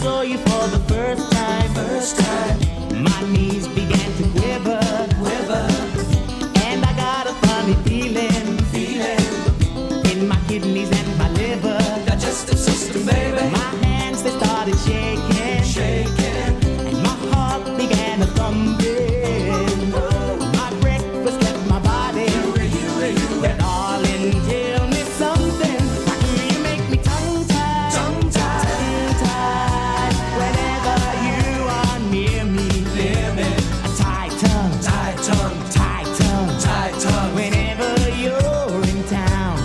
saw you for the first time, my knees began to quiver, and I got a funny feeling in my kidneys and my liver, digestive system, baby. My hands, they started shaking, and my heart began to thumping. My breakfast left my body, but darling, tell me something. Why do you make me tongue-tied, whenever you are near me? A tight tongue, whenever you're in town.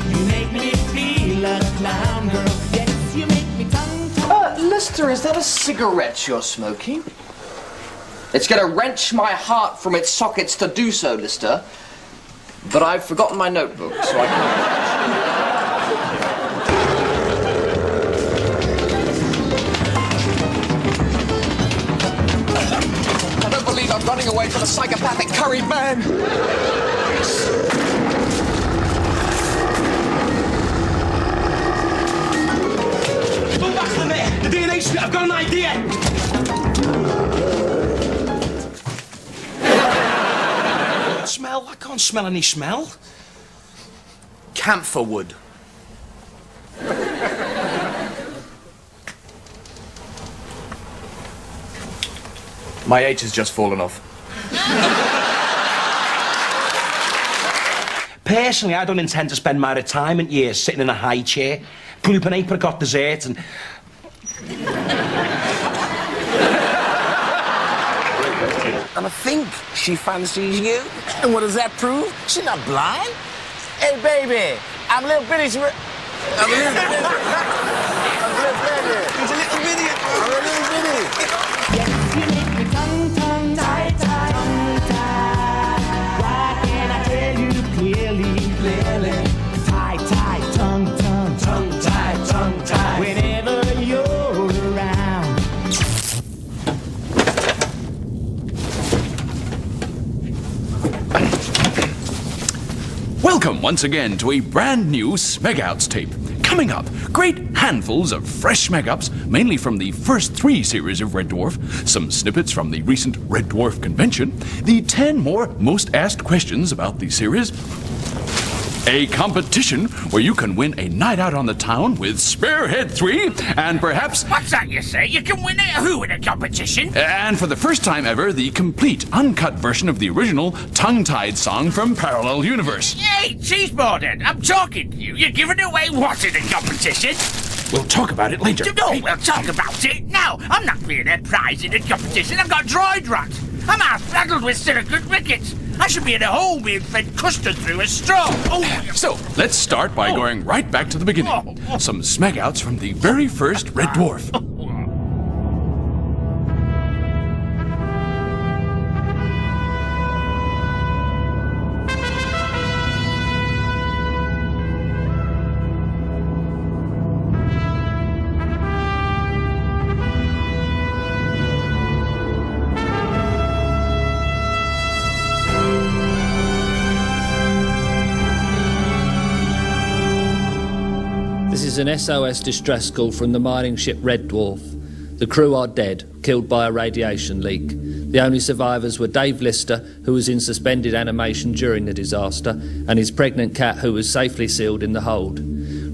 You make me feel a clown, girl. Yes, you make me tongue-tied. Lister, is that a cigarette you're smoking? It's gonna wrench my heart from its sockets to do so, Lister. But I've forgotten my notebook, so I can't. I don't believe I'm running away from a psychopathic curried man. Go back to the minute. The DNA strip, I've got an idea. Smell? I can't smell any smell. Camphor wood. My H has just fallen off. Personally, I don't intend to spend my retirement years sitting in a high chair, pulling up an apricot dessert and... And I think she fancies you. And what does that prove? She's not blind. Hey, baby, I'm a little bitty. I'm a little bitty. I'm a little bitty. He's a little bitty. I'm a little bitty. Yes, you make me tongue-tied. Why can't I tell you clearly? Tight, tongue-tied. Whenever you're around. Welcome once again to a brand new Smeg-Outs tape. Coming up, great handfuls of fresh Smeg-Ups, mainly from the first 3 series of Red Dwarf, some snippets from the recent Red Dwarf convention, the 10 more most asked questions about the series, a competition where you can win a night out on the town with Spearhead 3, and perhaps... What's that you say? You can win who in a competition? And for the first time ever, the complete, uncut version of the original Tongue-Tied song from Parallel Universe. Hey, Cheeseboard, I'm talking to you. You're giving away what in a competition? We'll talk about it later. No, we'll talk about it now. I'm not being a prize in a competition. I've got droid rot. I'm half-fladdled with silicate rickets. I should be in a hole being fed custard through a straw. Oh. So, let's start by going right back to the beginning. Some Smeg-Outs from the very first Red Dwarf. This is an SOS distress call from the mining ship Red Dwarf. The crew are dead, killed by a radiation leak. The only survivors were Dave Lister, who was in suspended animation during the disaster, and his pregnant cat, who was safely sealed in the hold.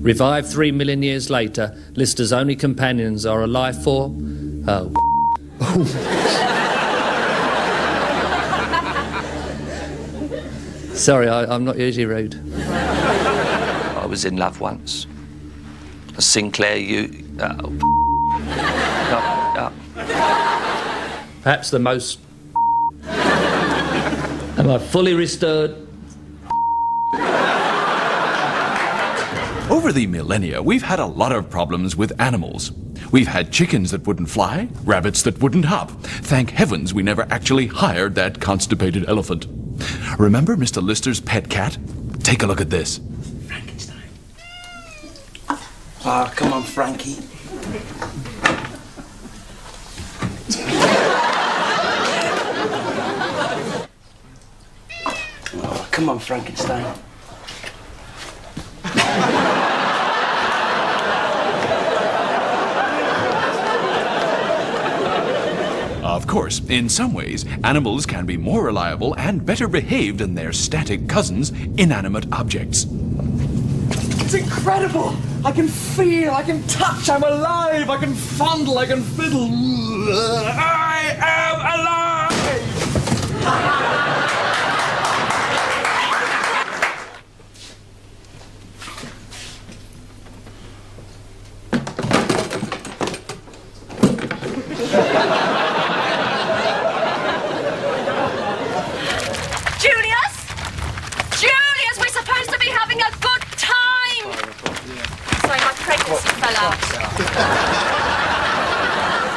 Revived 3 million years later, Lister's only companions are a life form... Oh. Sorry, I'm not usually rude. I was in love once. A Sinclair Perhaps the most... Am I fully restored? Over the millennia, we've had a lot of problems with animals. We've had chickens that wouldn't fly, rabbits that wouldn't hop. Thank heavens we never actually hired that constipated elephant. Remember Mr. Lister's pet cat? Take a look at this. Frankenstein. Oh, come on, Frankie. Oh, come on, Frankenstein. course, in some ways, animals can be more reliable and better behaved than their static cousins, inanimate objects. It's incredible! I can feel, I can touch, I'm alive, I can fondle, I can fiddle. I am alive! Julius, we're supposed to be having a good time! Sorry, my pregnancy fell out.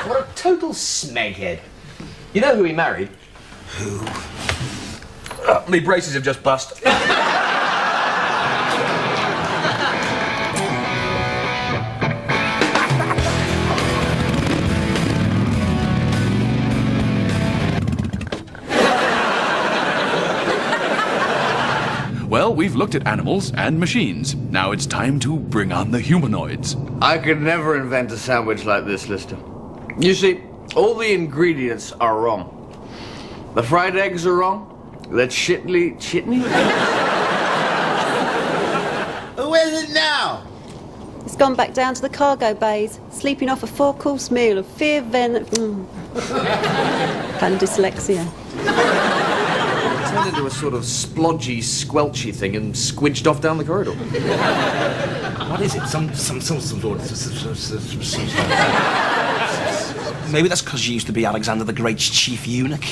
What a total smeghead. You know who he married? Who? Me braces have just bust. Well, we've looked at animals and machines. Now it's time to bring on the humanoids. I could never invent a sandwich like this, Lister. You see, all the ingredients are wrong. The fried eggs are wrong. That chitney? Where's it now? It's gone back down to the cargo bays, sleeping off a 4-course meal of and dyslexia. Turned into a sort of splodgy, squelchy thing and squidged off down the corridor. What is it? Some sort of... Maybe that's because you used to be Alexander the Great's chief eunuch.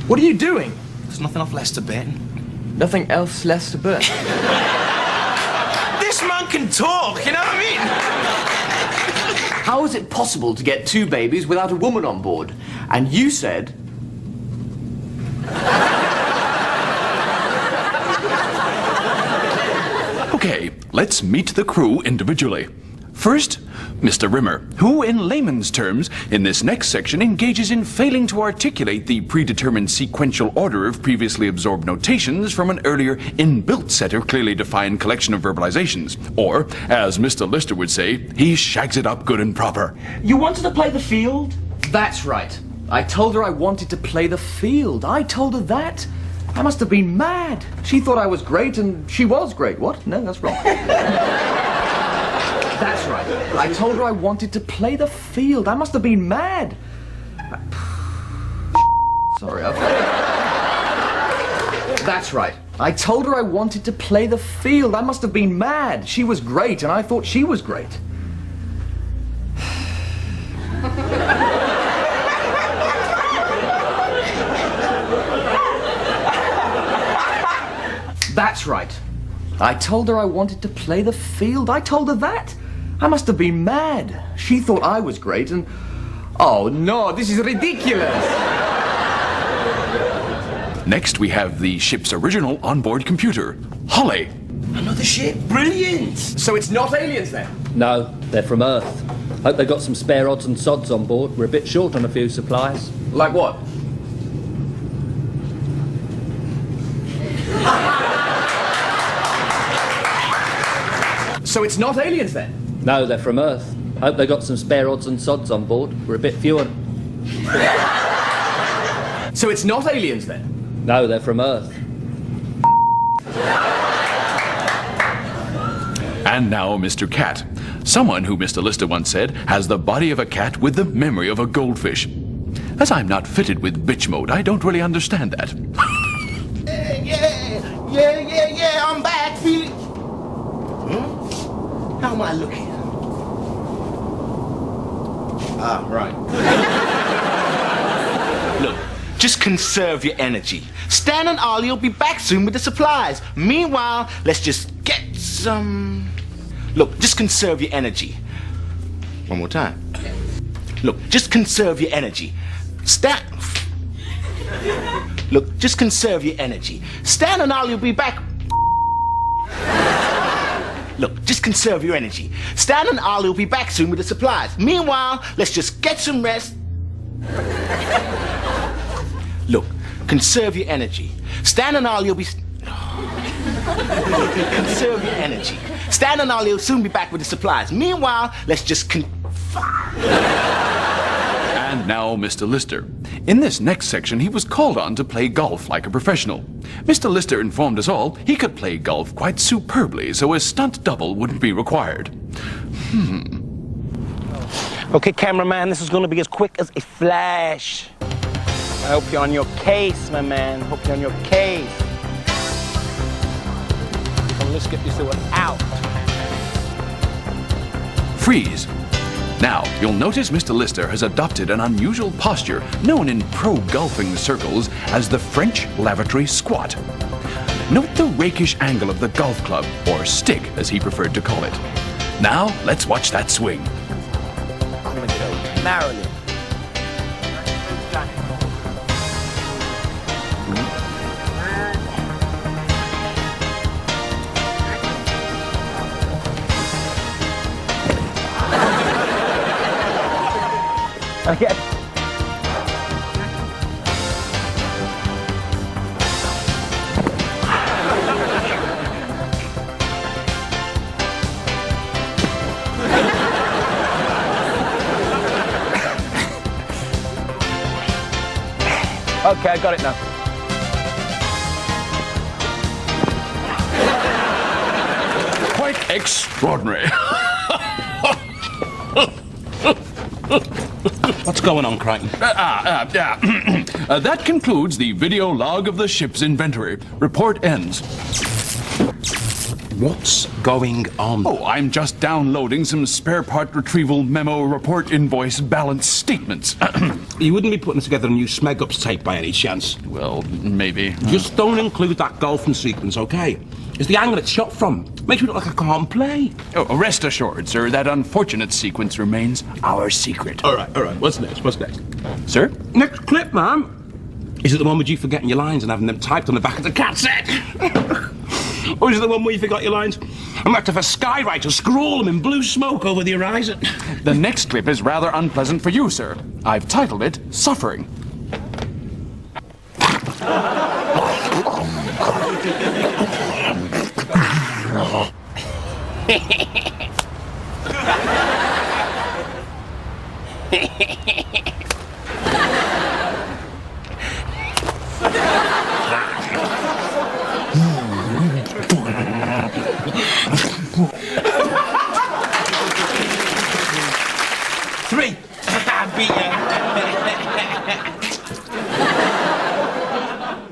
What are you doing? There's nothing off less to burn. Nothing else less to burn. This man can talk, you know what I mean? How is it possible to get 2 babies without a woman on board? And you said... Okay, let's meet the crew individually. First, Mr. Rimmer, who in layman's terms, in this next section, engages in failing to articulate the predetermined sequential order of previously absorbed notations from an earlier inbuilt set of clearly defined collection of verbalizations. Or, as Mr. Lister would say, he shags it up good and proper. You wanted to play the field? That's right. I told her I wanted to play the field. I told her that. I must have been mad. She thought I was great, and she was great. What? No, that's wrong. That's right. I told her I wanted to play the field. I must have been mad. Sorry, That's right. I told her I wanted to play the field. I must have been mad. She was great, and I thought she was great. That's right. I told her I wanted to play the field. I told her that. I must have been mad. She thought I was great and... Oh, no, this is ridiculous. Next, we have the ship's original onboard computer, Holly. Another ship? Brilliant! So it's not aliens then? No, they're from Earth. Hope they got some spare odds and sods on board. We're a bit short on a few supplies. Like what? So it's not aliens then? No, they're from Earth. Hope they got some spare odds and sods on board. We're a bit fewer. So it's not aliens then? No, they're from Earth. And now Mr. Cat. Someone who Mr. Lister once said has the body of a cat with the memory of a goldfish. As I'm not fitted with bitch mode, I don't really understand that. Yeah, I'm back, feeling... How am I looking? Ah, right. Look, just conserve your energy. Stan and Ollie will be back soon with the supplies. Meanwhile, let's just get some... Look, just conserve your energy. One more time. Look, just conserve your energy. Look, just conserve your energy. Stan and Ollie will be back... Look, just conserve your energy. Stan and Ollie will be back soon with the supplies. Meanwhile, let's just get some rest. Look, conserve your energy. Stan and Ollie will be... Conserve your energy. Stan and Ollie will soon be back with the supplies. Meanwhile, let's just And And now Mr. Lister. In this next section, he was called on to play golf like a professional. Mr. Lister informed us all he could play golf quite superbly, so a stunt double wouldn't be required. Okay, cameraman, this is going to be as quick as a flash. I hope you're on your case, my man. Hope you're on your case. So let's get this one out. Freeze. Now, you'll notice Mr. Lister has adopted an unusual posture known in pro-golfing circles as the French lavatory squat. Note the rakish angle of the golf club, or stick as he preferred to call it. Now, let's watch that swing. I'm gonna go Marilyn. Again. Okay, I got it now. Quite extraordinary. What's going on, Crichton? That concludes the video log of the ship's inventory. Report ends. What's going on? Oh, I'm just downloading some spare part retrieval memo report invoice balance statements. You wouldn't be putting together a new Smeg Ups tape by any chance? Well, maybe. Just don't include that golfing sequence, okay? It's the angle it's shot from. Makes me look like I can't play. Oh, rest assured, sir, that unfortunate sequence remains our secret. All right. What's next? Sir? Next clip, ma'am. Is it the one with you forgetting your lines and having them typed on the back of the cassette? Or is it the one where you forgot your lines? I'm going to have a skywriter scroll them in blue smoke over the horizon. The next clip is rather unpleasant for you, sir. I've titled it Suffering. Three. Beat ya.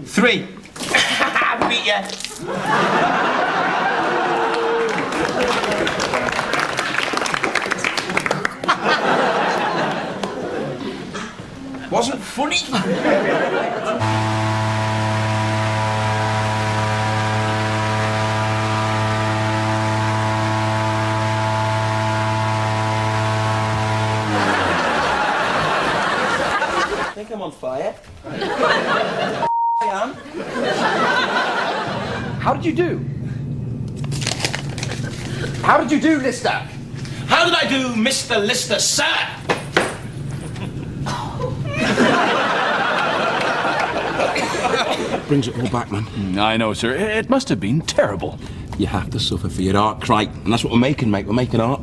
Three. Beat ya. Wasn't funny. I think I'm on fire. I am. How did you do? How did you do, Lister? How did I do, Mr. Lister, sir? Brings it all back, man. I know, sir. It must have been terrible. You have to suffer for your art, Crichton. And that's what we're making, mate. We're making art.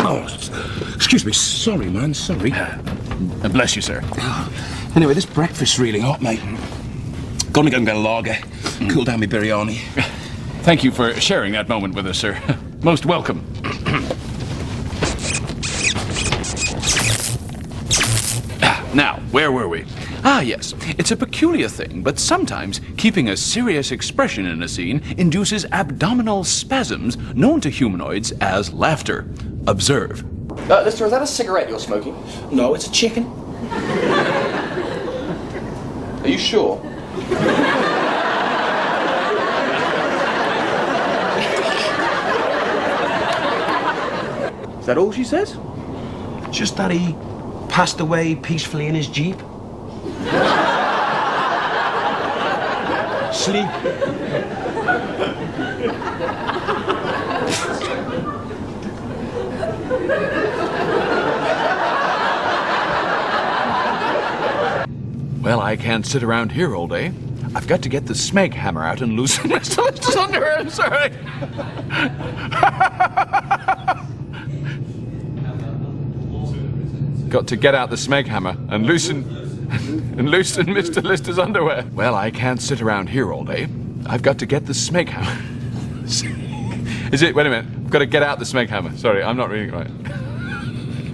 Oh, excuse me. Sorry, man. Sorry. Bless you, sir. Anyway, this breakfast's really hot, mate. Gonna go and get a lager. Cool down my biryani. Thank you for sharing that moment with us, sir. Most welcome. Now, where were we? Ah, yes. It's a peculiar thing, but sometimes keeping a serious expression in a scene induces abdominal spasms known to humanoids as laughter. Observe. Lister, is that a cigarette you're smoking? No, it's a chicken. Are you sure? Is that all she says? Just that he passed away peacefully in his Jeep. Sleep. Well, I can't sit around here all day. I've got to get the Smeg hammer out and loosen Mr. Lister's underwear. I'm sorry. got to get out the Smeg hammer and loosen Mr. Lister's underwear. Well, I can't sit around here all day. I've got to get the Smeg hammer. Is it? Wait a minute. I've got to get out the Smeg hammer. Sorry, I'm not reading it right.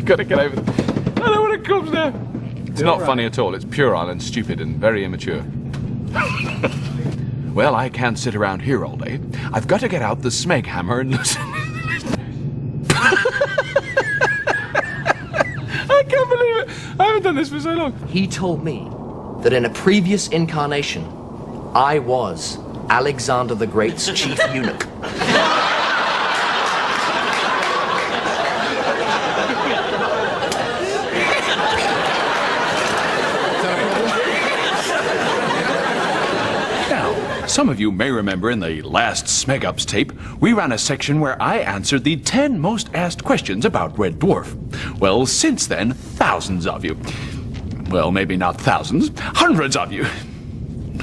Got to get over. I don't want to come there. It's not funny at all. It's puerile and stupid and very immature. Well, I can't sit around here all day. I've got to get out the Smeg hammer and loosen. I can't believe it. I haven't done this for so long. He told me that in a previous incarnation, I was Alexander the Great's chief eunuch. Some of you may remember in the last Smeg Ups tape, we ran a section where I answered the 10 most asked questions about Red Dwarf. Well, since then, thousands of you. Well, maybe not thousands, hundreds of you.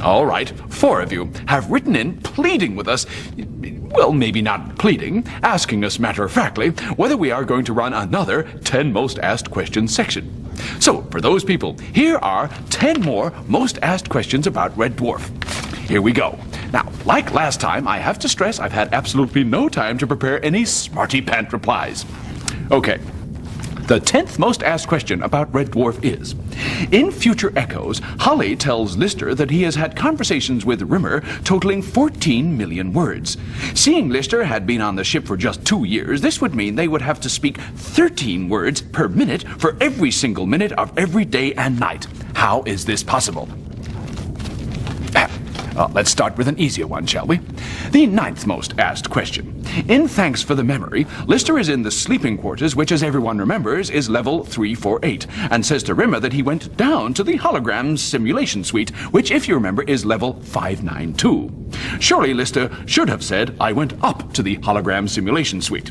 All right, 4 of you have written in pleading with us, well, maybe not pleading, asking us matter-of-factly whether we are going to run another 10 most asked questions section. So, for those people, here are 10 more most asked questions about Red Dwarf. Here we go. Now, like last time, I have to stress I've had absolutely no time to prepare any smarty-pant replies. Okay. The 10th most asked question about Red Dwarf is, in future echoes, Holly tells Lister that he has had conversations with Rimmer totaling 14 million words. Seeing Lister had been on the ship for just 2 years, this would mean they would have to speak 13 words per minute for every single minute of every day and night. How is this possible? Let's start with an easier one, shall we? The 9th most asked question. In Thanks for the Memory, Lister is in the sleeping quarters, which, as everyone remembers, is level 348, and says to Rimmer that he went down to the hologram simulation suite, which, if you remember, is level 592. Surely Lister should have said, I went up to the hologram simulation suite.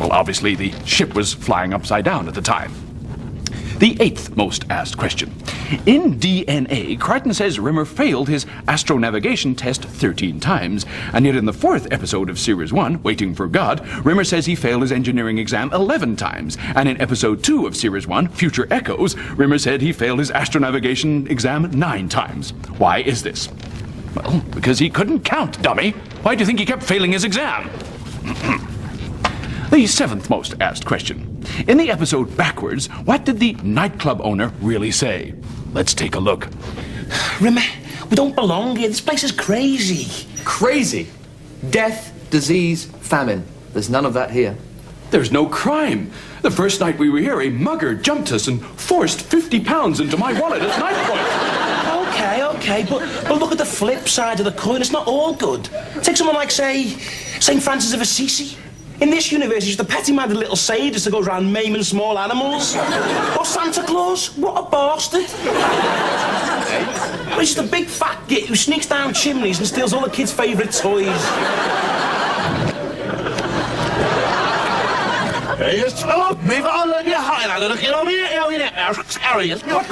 Well, obviously, the ship was flying upside down at the time. The 8th most asked question. In DNA, Crichton says Rimmer failed his astronavigation test 13 times, and yet in the 4th episode of Series 1, Waiting for God, Rimmer says he failed his engineering exam 11 times, and in Episode 2 of Series 1, Future Echoes, Rimmer said he failed his astronavigation exam 9 times. Why is this? Well, because he couldn't count, dummy. Why do you think he kept failing his exam? The 7th most asked question. In the episode Backwards, what did the nightclub owner really say? Let's take a look. Rimmer, we don't belong here. This place is crazy. Crazy? Death, disease, famine. There's none of that here. There's no crime. The first night we were here, a mugger jumped us and forced 50 pounds into my wallet at night point. Okay, but look at the flip side of the coin. It's not all good. Take someone like, say, St. Francis of Assisi. In this universe, he's the petty-minded little sage that goes around maiming small animals. Or Santa Claus. What a bastard. Well, he's just a big fat git who sneaks down chimneys and steals all the kids' favourite toys.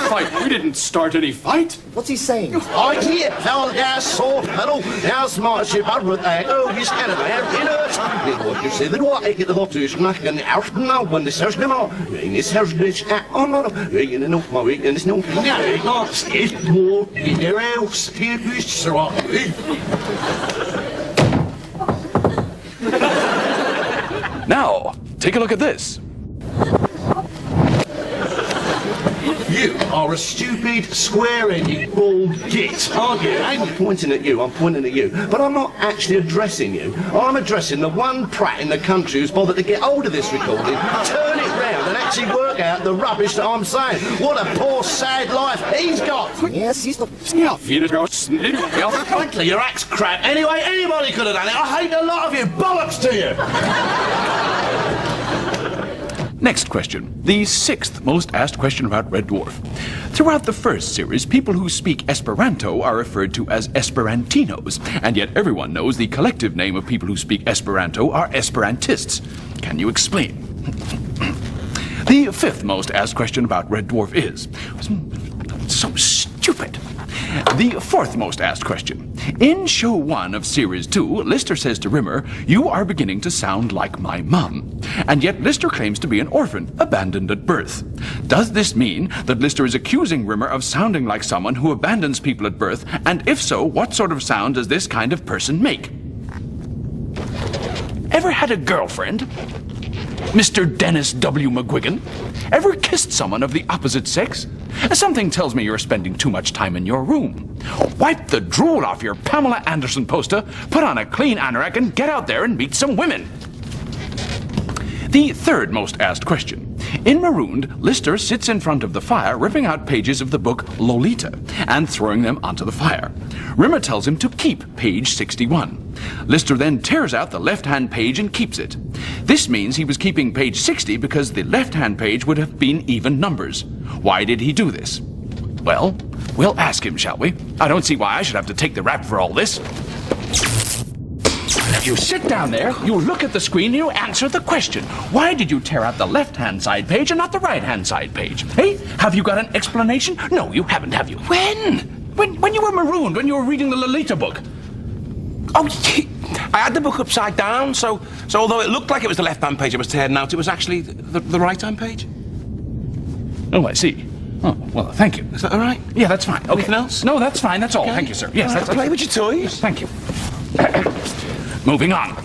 Fight? We didn't start any fight. What's he saying? I hear how gas salt metal now smart ship out with a he's kind of what you say the door I get the hot is not going out now when the search them all in this house this oh no you know my week and it's no it's more in their house here is Now, take a look at this. You are a stupid, square-headed, bald git, aren't you? I'm pointing at you, I'm pointing at you. But I'm not actually addressing you. I'm addressing the one prat in the country who's bothered to get hold of this recording, turn it round and actually work out the rubbish that I'm saying. What a poor, sad life he's got. Yes, he's not... Frankly, your act's crap. Anyway, anybody could have done it. I hate a lot of you. Bollocks to you. Next question. The 6th most asked question about Red Dwarf. Throughout the first series, people who speak Esperanto are referred to as Esperantinos, and yet everyone knows the collective name of people who speak Esperanto are Esperantists. Can you explain? The 5th most asked question about Red Dwarf is... So stupid. The fourth most asked question. In show 1 of series 2, Lister says to Rimmer, "You are beginning to sound like my mum." And yet Lister claims to be an orphan, abandoned at birth. Does this mean that Lister is accusing Rimmer of sounding like someone who abandons people at birth? And if so, what sort of sound does this kind of person make? Ever had a girlfriend? Mr. Dennis W. McGuigan? Ever kissed someone of the opposite sex? Something tells me you're spending too much time in your room. Wipe the drool off your Pamela Anderson poster, put on a clean anorak, and get out there and meet some women. The third most asked question. In Marooned, Lister sits in front of the fire, ripping out pages of the book Lolita and throwing them onto the fire. Rimmer tells him to keep page 61. Lister then tears out the left-hand page and keeps it. This means he was keeping page 60 because the left-hand page would have been even numbers. Why did he do this? Well, we'll ask him, shall we? I don't see why I should have to take the rap for all this. You sit down there, you look at the screen, and you answer the question. Why did you tear out the left-hand side page and not the right-hand side page? Hey, have you got an explanation? No, you haven't, have you? When? When you were marooned, when you were reading the Lolita book. Oh, I had the book upside down, so although it looked like it was the left-hand page I was tearing out, it was actually the right-hand page. Oh, I see. Oh, well, thank you. Is that all right? Yeah, that's fine. Okay. Anything else? No, that's fine. That's all. Okay. Thank you, sir. Yes, that's play with your toys. Thank you. Moving on.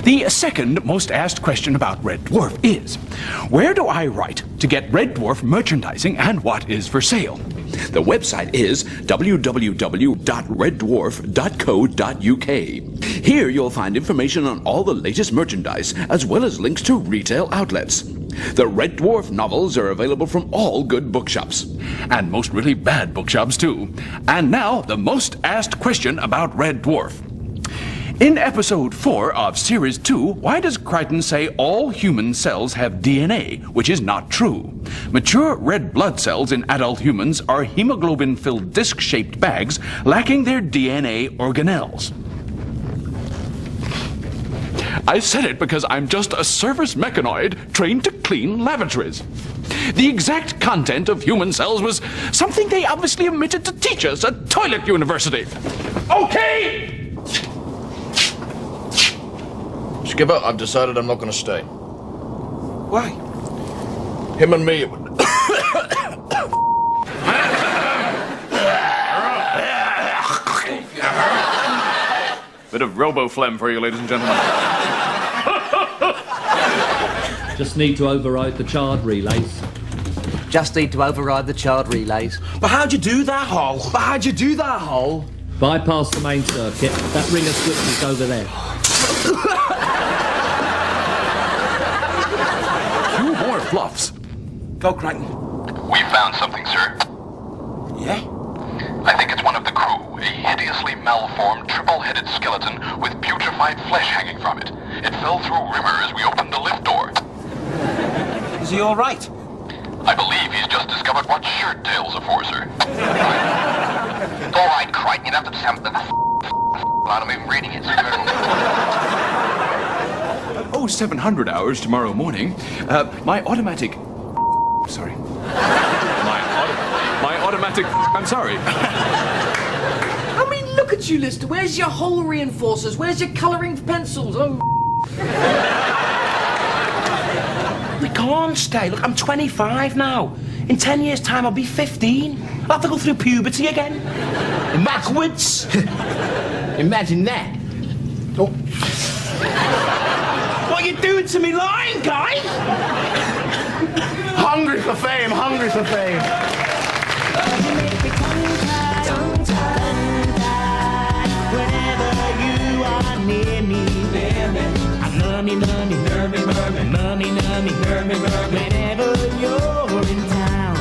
The second most asked question about Red Dwarf is, where do I write to get Red Dwarf merchandising and what is for sale? The website is www.reddwarf.co.uk. Here you'll find information on all the latest merchandise, as well as links to retail outlets. The Red Dwarf novels are available from all good bookshops. And most really bad bookshops, too. And now, the most asked question about Red Dwarf. In episode 4 of series 2, why does Crichton say all human cells have DNA, which is not true? Mature red blood cells in adult humans are hemoglobin-filled disc-shaped bags lacking their DNA organelles. I said it because I'm just a service mechanoid trained to clean lavatories. The exact content of human cells was something they obviously omitted to teach us at Toilet University. Okay! Skipper, I've decided I'm not going to stay. Why? Him and me, it would... Bit of robo-phlegm for you, ladies and gentlemen. Just need to override the chard relays. Just need to override the chard relays. But how'd you do that, Hol? Bypass the main circuit. That ring of switch is over there. Cue more fluffs. Go, Crichton. We found something, sir. Yeah? I think it's one of the crew. A hideously malformed, triple-headed skeleton with putrefied flesh hanging from it. It fell through Rimmer as we opened the lift door. Is he all right? I believe he's just discovered what shirt tails are for, sir. All right, Crichton, you'd have to sound the out of me reading it, sir. 0700 hours tomorrow morning, my automatic... Sorry. My automatic... I'm sorry. I mean, look at you, Lister. Where's your hole reinforcers? Where's your colouring pencils? Oh, We can't stay. Look, I'm 25 now. In 10 years' time, I'll be 15. I'll have to go through puberty again. Backwards. imagine that. Oh. What are you doing to me line, guy? Hungry for fame, hungry for fame. Whenever you are near me, I'm nummy, whenever you're in town.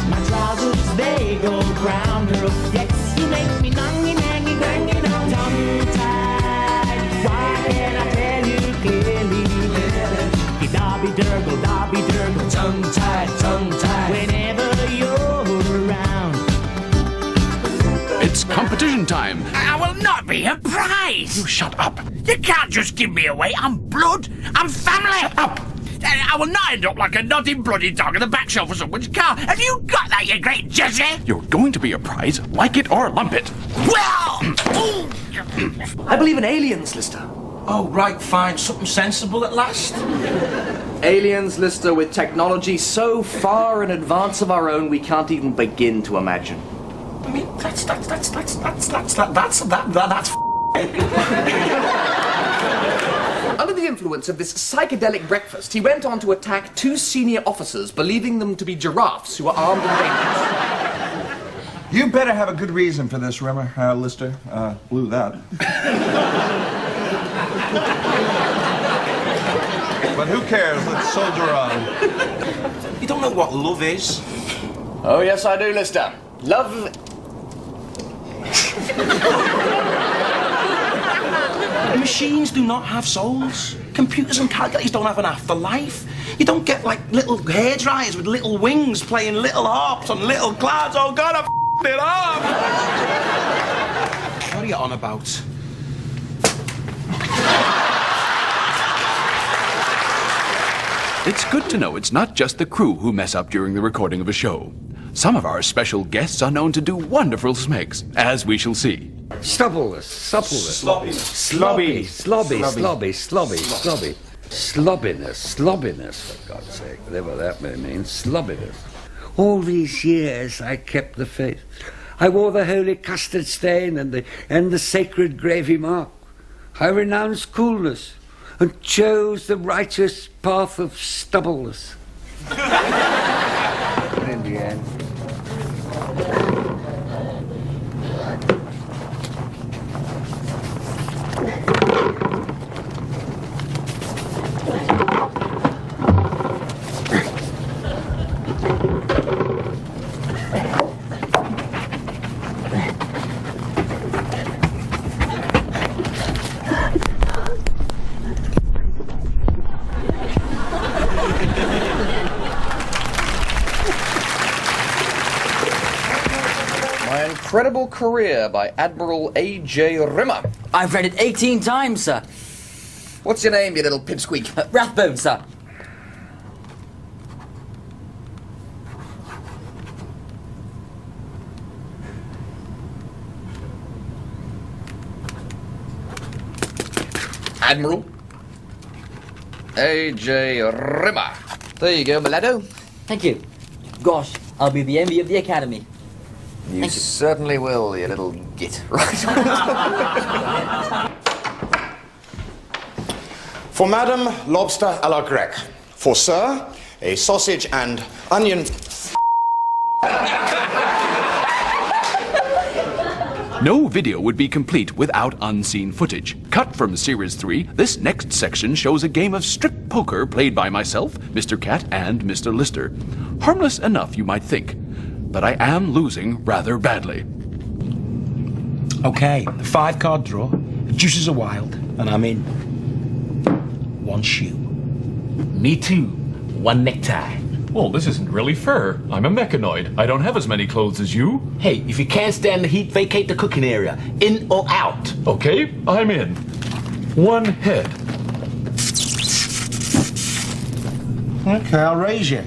My trousers, they go brown, girl. Yes, you make me tongue-tied. Why can't I tell you clearly? Darby Durgle, tongue-tied. Whenever you're around. It's competition time. I will not be a prize. You shut up. You can't just give me away. I'm blood. I'm family. Shut up. I will not end up like a naughty bloody dog in the back shelf of someone's car. Have you got that, you great Jesse? You're going to be a prize, like it or lump it. Well! I believe in aliens, Lister. Oh, right, fine. Something sensible at last. Aliens, Lister, with technology so far in advance of our own we can't even begin to imagine. I mean, that's Under the influence of this psychedelic breakfast, he went on to attack 2 senior officers, believing them to be giraffes who were armed and dangerous. You better have a good reason for this, Rimmer, Lister. Blew that. But who cares? Let's soldier on. You don't know what love is. Oh, yes, I do, Lister. Love... Machines do not have souls. Computers and calculators don't have an afterlife. You don't get like little hairdryers with little wings playing little harps on little clouds. Oh God, I f***ed it up! What are you on about? It's good to know it's not just the crew who mess up during the recording of a show. Some of our special guests are known to do wonderful smegs, as we shall see. Stubbleless, suppleless, slobby, slobbiness, for God's sake, whatever that may mean, slobbiness. All these years I kept the faith. I wore the holy custard stain and the sacred gravy mark. I renounced coolness and chose the righteous path of stubbleless. And in the end, Incredible Career by Admiral A.J. Rimmer. I've read it 18 times, sir. What's your name, you little pipsqueak? Rathbone, sir. Admiral A.J. Rimmer. There you go, Milado. Thank you. Gosh, I'll be the envy of the Academy. You certainly will, you little git. Right. For Madam, lobster à la grecque. For Sir, a sausage and onion... No video would be complete without unseen footage. Cut from Series 3, this next section shows a game of strip poker played by myself, Mr. Cat, and Mr. Lister. Harmless enough, you might think. But I am losing rather badly. Okay, the 5-card draw. The juices are wild, and I'm in. 1 shoe. Me too. 1 necktie. Well, this isn't really fair. I'm a mechanoid. I don't have as many clothes as you. Hey, if you can't stand the heat, vacate the cooking area. In or out? Okay, I'm in. 1 head. Okay, I'll raise you.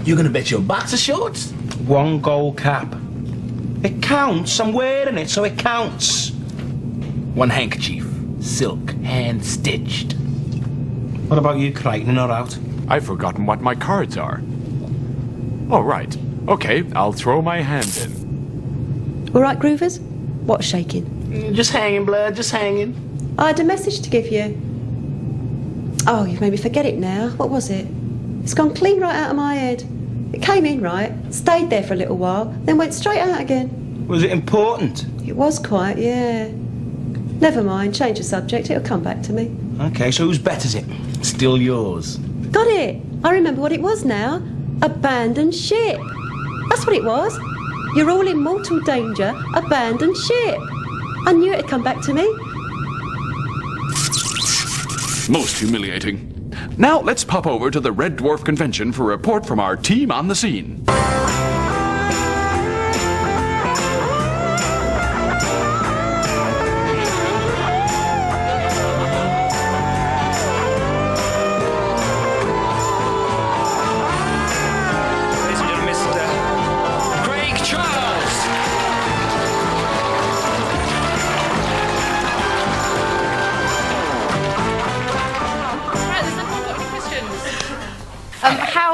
You're gonna bet your boxer shorts? 1 gold cap. It counts. I'm wearing it, so it counts. 1 handkerchief. Silk, hand-stitched. What about you, Crichton, or out? I've forgotten what my cards are. Oh, right. Okay, I'll throw my hand in. All right, Groovers? What's shaking? Just hanging, blood, just hanging. I had a message to give you. Oh, you've made me forget it now. What was it? It's gone clean right out of my head. It came in right, stayed there for a little while, then went straight out again. Was it important? It was quite, yeah. Never mind, change the subject, it'll come back to me. Okay, so whose bet is it? Still yours. Got it! I remember what it was now. Abandoned ship. That's what it was. You're all in mortal danger. Abandoned ship. I knew it'd come back to me. Most humiliating. Now let's pop over to the Red Dwarf Convention for a report from our team on the scene.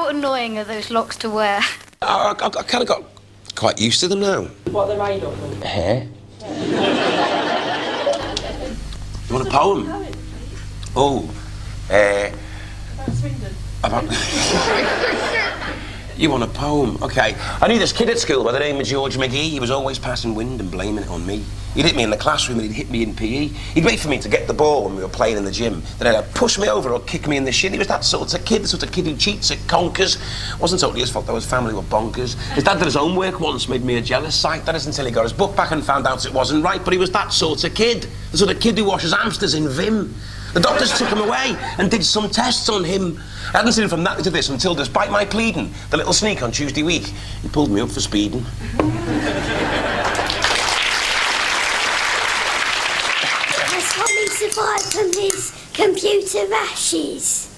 How annoying are those locks to wear? I kind of got quite used to them now. What are they made of? Hair. You want a poem? Oh, about You want a poem? Okay. I knew this kid at school by the name of George McGee. He was always passing wind and blaming it on me. He'd hit me in the classroom and he'd hit me in PE. He'd wait for me to get the ball when we were playing in the gym. Then he'd push me over or kick me in the shin. He was that sort of kid, the sort of kid who cheats at conkers. Wasn't totally his fault though, his family were bonkers. His dad did his homework once, made me a jealous sight. That is until he got his book back and found out it wasn't right. But he was that sort of kid. The sort of kid who washes hamsters in Vim. The doctors took him away and did some tests on him. I hadn't seen him from that to this until, despite my pleading, the little sneak on Tuesday week, he pulled me up for speeding. Has Holly survived from his computer rashes?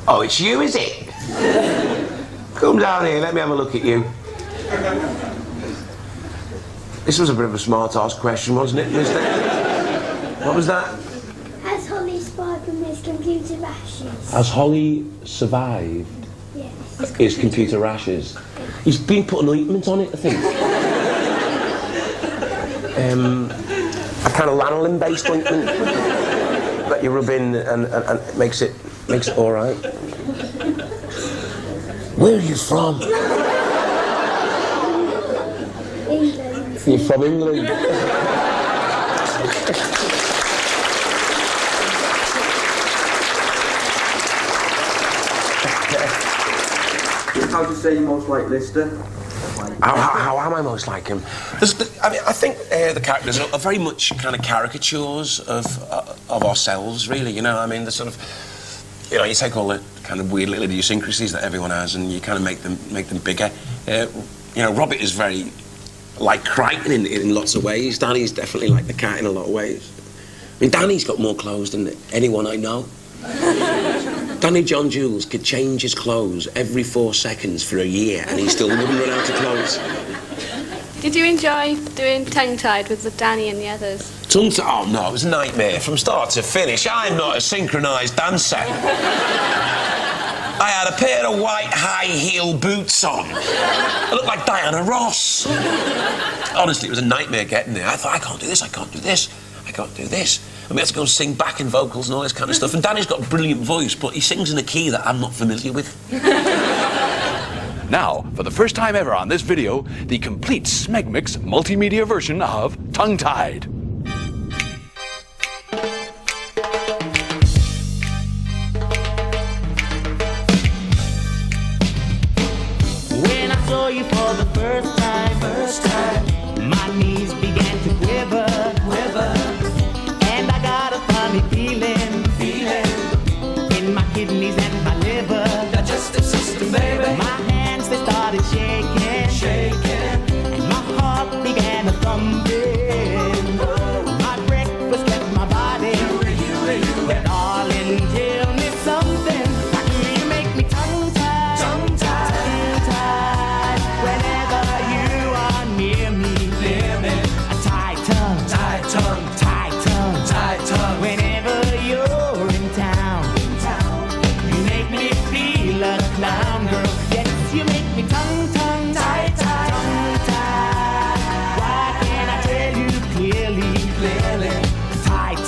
Oh, it's you, is it? Come down here, let me have a look at you. This was a bit of a smart-ass question, wasn't it, mister? What was that? Has Holly survived from his computer rashes? Has Holly survived Yes. his computer rashes? He's been putting ointment on it, I think. A kind of lanolin-based ointment that you rub in and it makes it all right. Where are you from? England. You're from England. How do you say you're most like Lister? How am I most like him? I think the characters are very much kind of caricatures of ourselves, really. You know, I mean, the sort of, you know, you take all the kind of weird little idiosyncrasies that everyone has, and you kind of make them bigger. You know, Robert is very like Crichton in lots of ways. Danny's definitely like the cat in a lot of ways. I mean, Danny's got more clothes than anyone I know. Danny John Jules could change his clothes every 4 seconds for a year and he still wouldn't run out of clothes. Did you enjoy doing tongue-tied with the Danny and the others? Oh no, it was a nightmare from start to finish. I'm not a synchronised dancer. I had a pair of white high-heel boots on. I looked like Diana Ross. Honestly, it was a nightmare getting there. I thought, I can't do this, I can't do this, I can't do this. And we had to go and sing backing vocals and all this kind of stuff. And Danny's got a brilliant voice, but he sings in a key that I'm not familiar with. Now, for the first time ever on this video, the complete Smeg Mix multimedia version of Tongue Tied. When I saw you for the first time, my knees began to quiver. And I got a funny feeling in my kidneys and my liver. Digestive system, baby. My hands, they started shaking, and my heart began to thumping. My breakfast left my body. But darling, tell me something. How do you make me tongue-tied? Whenever you are near me. A tight tongue. Whenever you're in town. You make me feel a clown, girl. Yes, you make me tongue-tied. Why can't I tell you clearly? Tight,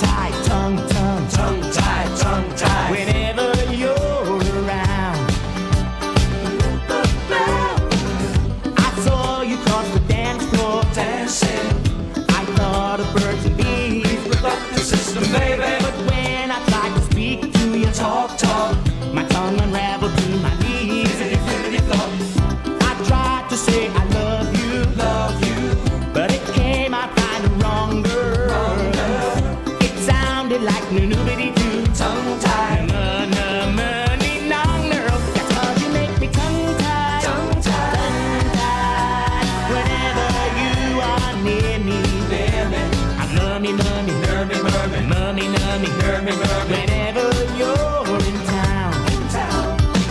tongue-tied. Whenever you're around. I saw you cross the dance floor, dancing. I thought of birds and bees. System, baby. But when I tried to speak to you, talk, my tongue unraveled to my knees. I tried to say I love you, but it came out kind of wrong, girl. It sounded like noo-noo-bitty-doo. Tongue-tied. Money-long-girl. That's how you make me tongue-tied. Whenever you are near me. I'm nummy. Whenever you're in town.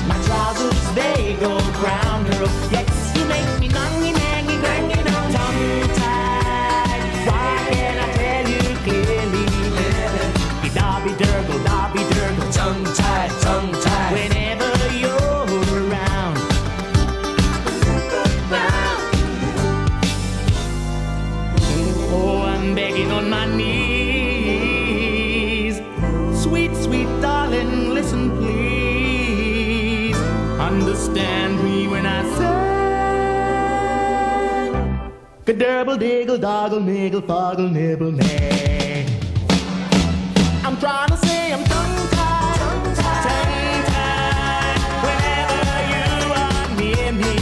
My trousers, they go brown, girl. Yes, you make darling, listen please. Understand me when I say, Gadurble, diggle, doggle, niggle, foggle, nibble, nay. I'm trying to say I'm tongue-tied, tongue-tied, whenever you are near me.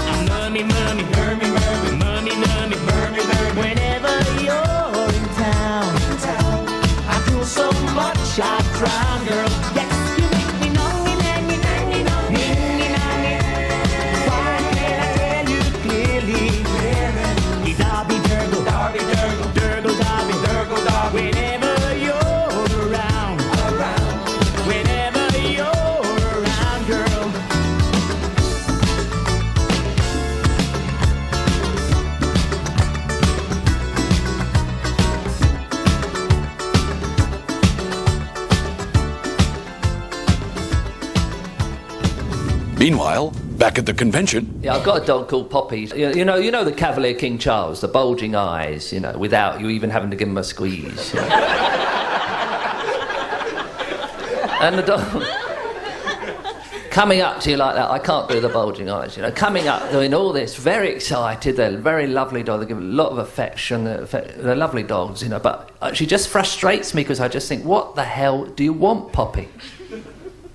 I'm mummy, mummy, mummy, mummy, mummy, mummy, mummy, mummy. Whenever you're in town, I feel so much I drown, girl. Yes, you make me nongy, nangy, nangy, nongy, nangy, nangy. Why can't I tell you clearly? Darby, durgle, darby, durgle, durgle, darby, durgle, darby. Whenever you're around, whenever you're around, girl. Meanwhile, back at the convention, Yeah, I've got a dog called Poppy. You know the Cavalier King Charles, the bulging eyes, without you even having to give him a squeeze. And the dog coming up to you like that, I can't do the bulging eyes, coming up, doing all this, very excited, they're a very lovely dog, they give a lot of affection, they're lovely dogs, but she just frustrates me because I just think, what the hell do you want, Poppy?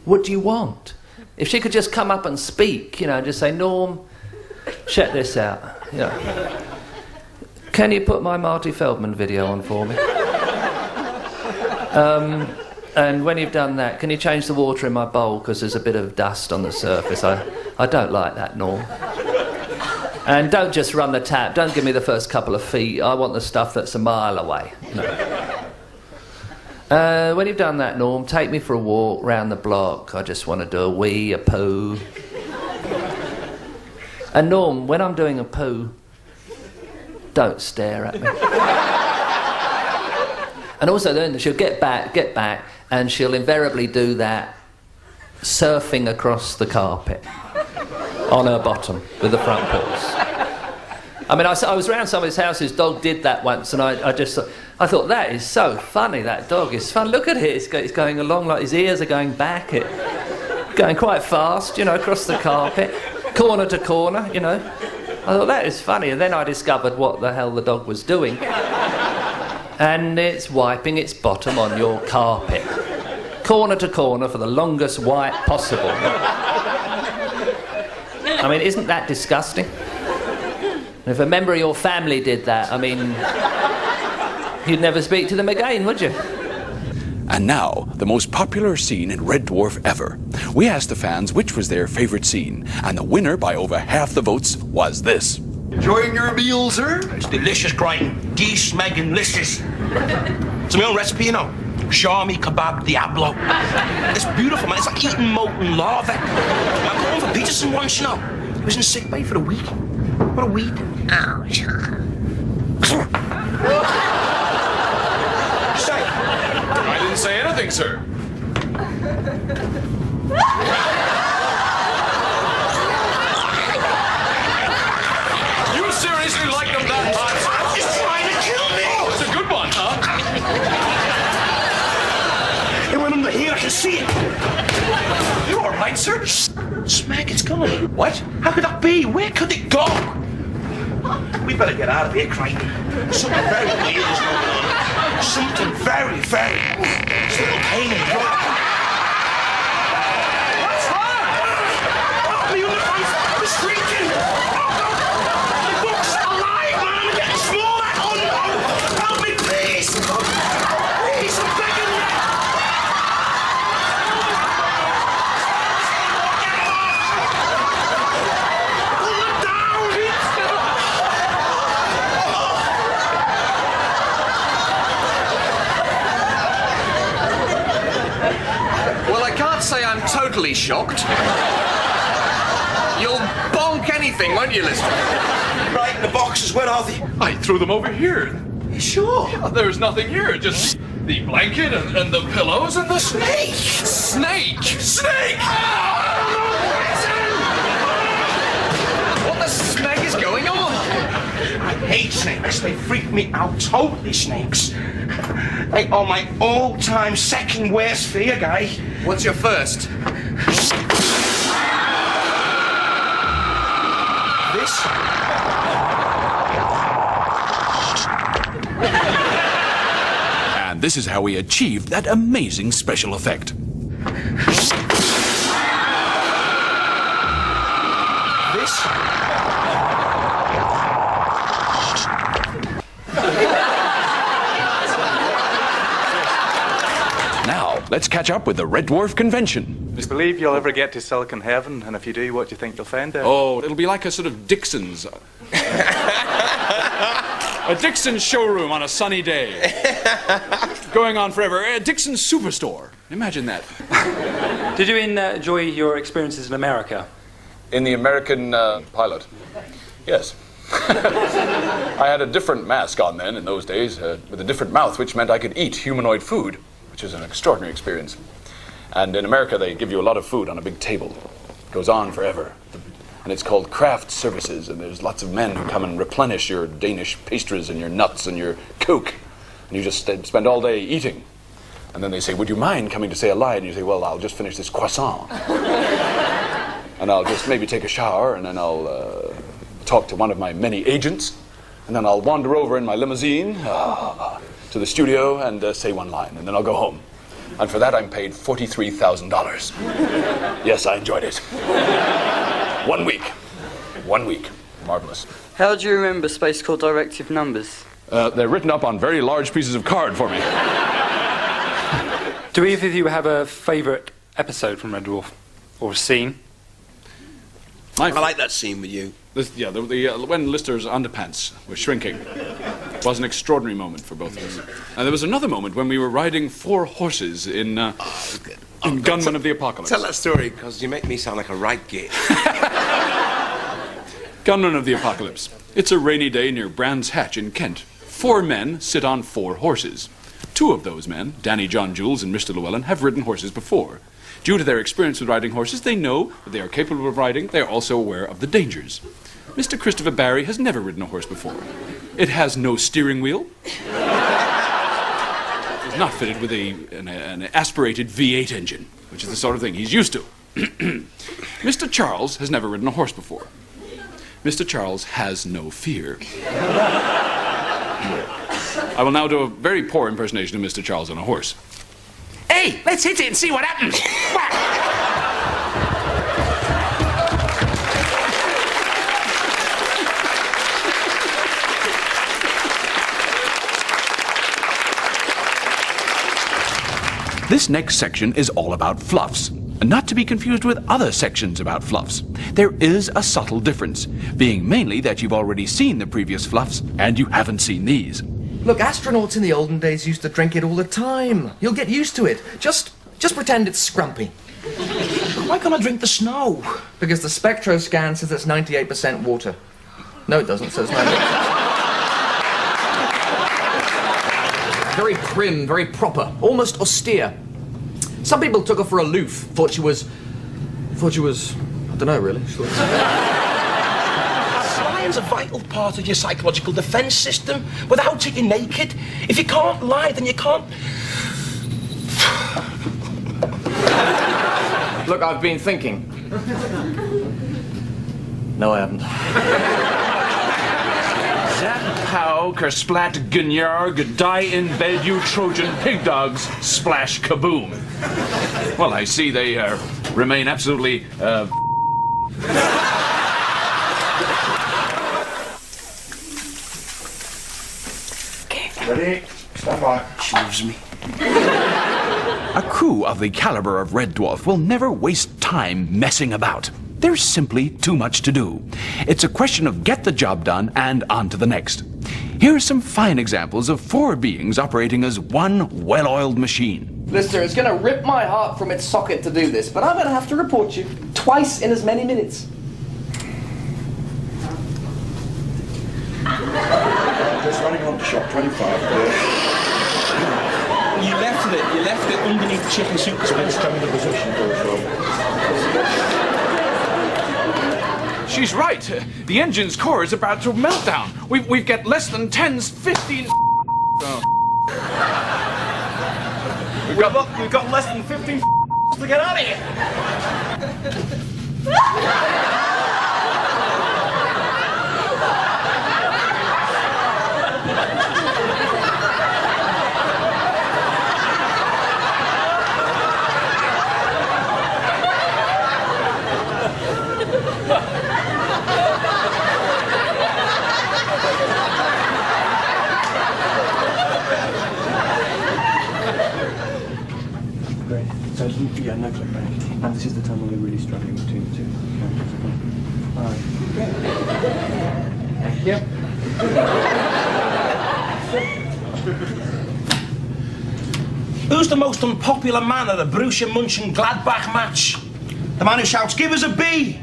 What do you want? If she could just come up and speak, just say, Norm, check this out. Can you put my Marty Feldman video on for me? And when you've done that, can you change the water in my bowl because there's a bit of dust on the surface? I don't like that, Norm. And don't just run the tap. Don't give me the first couple of feet. I want the stuff that's a mile away. When you've done that, Norm, take me for a walk round the block. I just want to do a wee, a poo. And Norm, when I'm doing a poo, don't stare at me. And also then she'll get back, and she'll invariably do that surfing across the carpet on her bottom with the front paws. I mean, I was around somebody's house whose dog did that once, and I thought, that is so funny, that dog is fun. Look at it, it's going along like his ears are going back, going quite fast, across the carpet, corner to corner, I thought, that is funny. And then I discovered what the hell the dog was doing. And it's wiping its bottom on your carpet, corner to corner for the longest wipe possible. I mean, isn't that disgusting? If a member of your family did that, I mean, you'd never speak to them again, would you? and now the most popular scene in Red Dwarf ever. We asked the fans which was their favourite scene, and the winner by over half the votes was this. Enjoying your meal, sir? It's delicious, Crichton. Dwarf Smeg and delicious. It's my own recipe, Shami kebab diablo. It's beautiful, man. It's like eating molten lava. I'm going for Peterson once, He was in sick bay for a week. What a week. Ouch. I didn't say anything, sir. You seriously like them that much? He's trying to kill me. Oh, it's a good one, huh? It went under here, I can see it. You all right, sir? Smeg, it's gone. What? How could that be? Where could it go? We better get out of here, Crichton. Something very weird is going on. Something very, very... It's a little pain in the gut. What's wrong? Oh, the uniform's shrieking. My book's alive, man. I'm getting smaller. Oh, no. Help me, please. Please, I'm begging you. Pull it down. Well, I can't say I'm totally shocked. You'll bonk anything, won't you, Lister? Right, the boxes, where are they? I threw them over here. You sure? There's nothing here, just the blanket and the pillows and the Snake! Snake! Snake! What the smeg is going on? I hate snakes. They freak me out totally, snakes. They are my all-time second worst fear, guy. What's your first? This? And this is how we achieved that amazing special effect. This? Now, let's catch up with the Red Dwarf Convention. Do you believe you'll ever get to Silicon Heaven? And if you do, what do you think you'll find there? Oh, it'll be like a sort of Dixon's. A Dixon's showroom on a sunny day. Going on forever. A Dixon's superstore. Imagine that. Did you enjoy your experiences in America? In the American pilot? Yes. I had a different mask on then in those days, with a different mouth, which meant I could eat humanoid food, which is an extraordinary experience. And in America, they give you a lot of food on a big table. It goes on forever. And it's called craft services, and there's lots of men who come and replenish your Danish pastries and your nuts and your Coke. And you just spend all day eating. And then they say, would you mind coming to say a line? And you say, well, I'll just finish this croissant. And I'll just maybe take a shower, and then I'll talk to one of my many agents. And then I'll wander over in my limousine to the studio and say one line, and then I'll go home. And for that, I'm paid $43,000. Yes, I enjoyed it. 1 week. 1 week. Marvelous. How do you remember Space Corps directive numbers? They're written up on very large pieces of card for me. Do either of you have a favourite episode from Red Dwarf? Or scene? I like that scene with you. When Lister's underpants were shrinking was an extraordinary moment for both of us. And there was another moment when we were riding 4 horses in Gunman of the Apocalypse. Tell that story, because you make me sound like a right git. Gunman of the Apocalypse. It's a rainy day near Brands Hatch in Kent. 4 men sit on 4 horses. 2 of those men, Danny John Jules and Mr. Llewellyn, have ridden horses before. Due to their experience with riding horses, they know that they are capable of riding. They are also aware of the dangers. Mr. Christopher Barry has never ridden a horse before. It has no steering wheel. It's not fitted with an aspirated V8 engine, which is the sort of thing he's used to. Mr. Charles has never ridden a horse before. Mr. Charles has no fear. I will now do a very poor impersonation of Mr. Charles on a horse. Hey, let's hit it and see what happens. This next section is all about fluffs, not to be confused with other sections about fluffs. There is a subtle difference, being mainly that you've already seen the previous fluffs and you haven't seen these. Look, astronauts in the olden days used to drink it all the time. You'll get used to it. Just pretend it's scrumpy. Why can't I drink the snow? Because the spectro scan says it's 98% water. No, it doesn't. It says 98%. Very prim, very proper, almost austere. Some people took her for aloof. Thought she was. I don't know, really. Lying's a vital part of your psychological defense system. Without it, you're naked. If you can't lie, then you can't. Look, I've been thinking. No, I haven't. Zapow, kersplat, gunyar, die in bed, you Trojan pig dogs, splash kaboom. Well, I see they remain absolutely. Ready? Stand by. She loves me. A crew of the caliber of Red Dwarf will never waste time messing about. There's simply too much to do. It's a question of get the job done and on to the next. Here are some fine examples of 4 beings operating as one well-oiled machine. Lister, it's going to rip my heart from its socket to do this, but I'm going to have to report you twice in as many minutes. Just running on to shop 25. You left it underneath the chicken soup. So let's tell me the position, She's right. The engine's core is about to melt down. We've got less than 10s, 15... Oh. We've got less than 15 to get out of here. Great. So, yeah, no click back. And this is the time when we're really struggling between the two characters. Alright. Thank you. Who's the most unpopular man at the Borussia Mönchengladbach match? The man who shouts, "Give us a B!"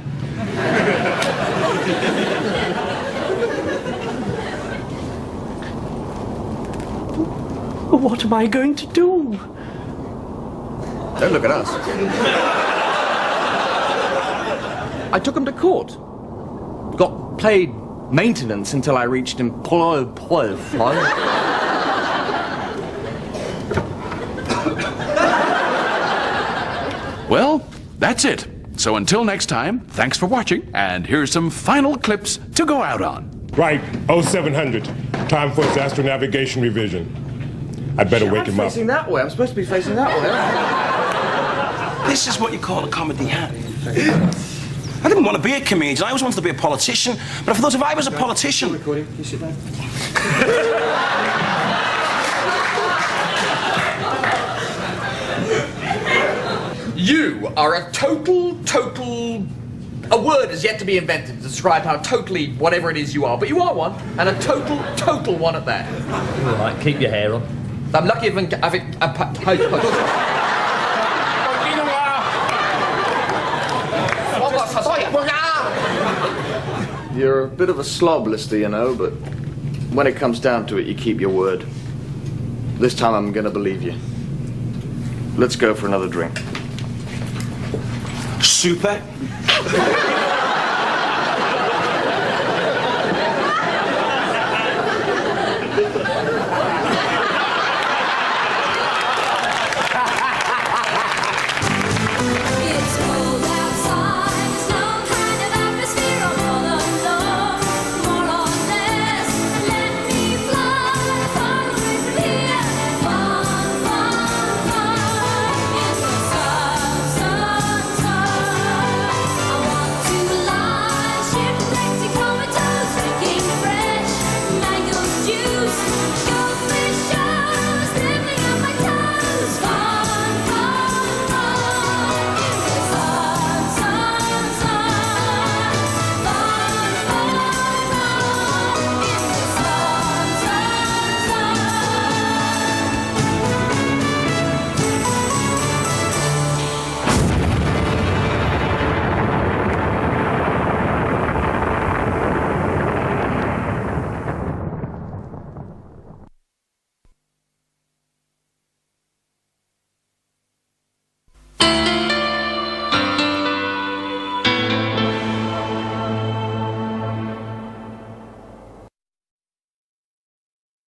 What am I going to do? Don't look at us. I took him to court. Got paid maintenance until I reached employment. Well, that's it. So until next time, thanks for watching, and here's some final clips to go out on. Right, 0700. Time for his astronavigation revision. I'd better wake him I'm up. facing that way. I'm supposed to be facing that way. This is what you call a comedy hat. I didn't want to be a comedian. I always wanted to be a politician. But I thought if I was a politician... Recording. You sit down. You are a total... A word is yet to be invented to describe how totally whatever it is you are, but you are one, and a total one at that. All right, keep your hair on. I'm lucky if You're a bit of a slob, Lister, you know, but when it comes down to it, you keep your word. This time I'm gonna believe you. Let's go for another drink. Super.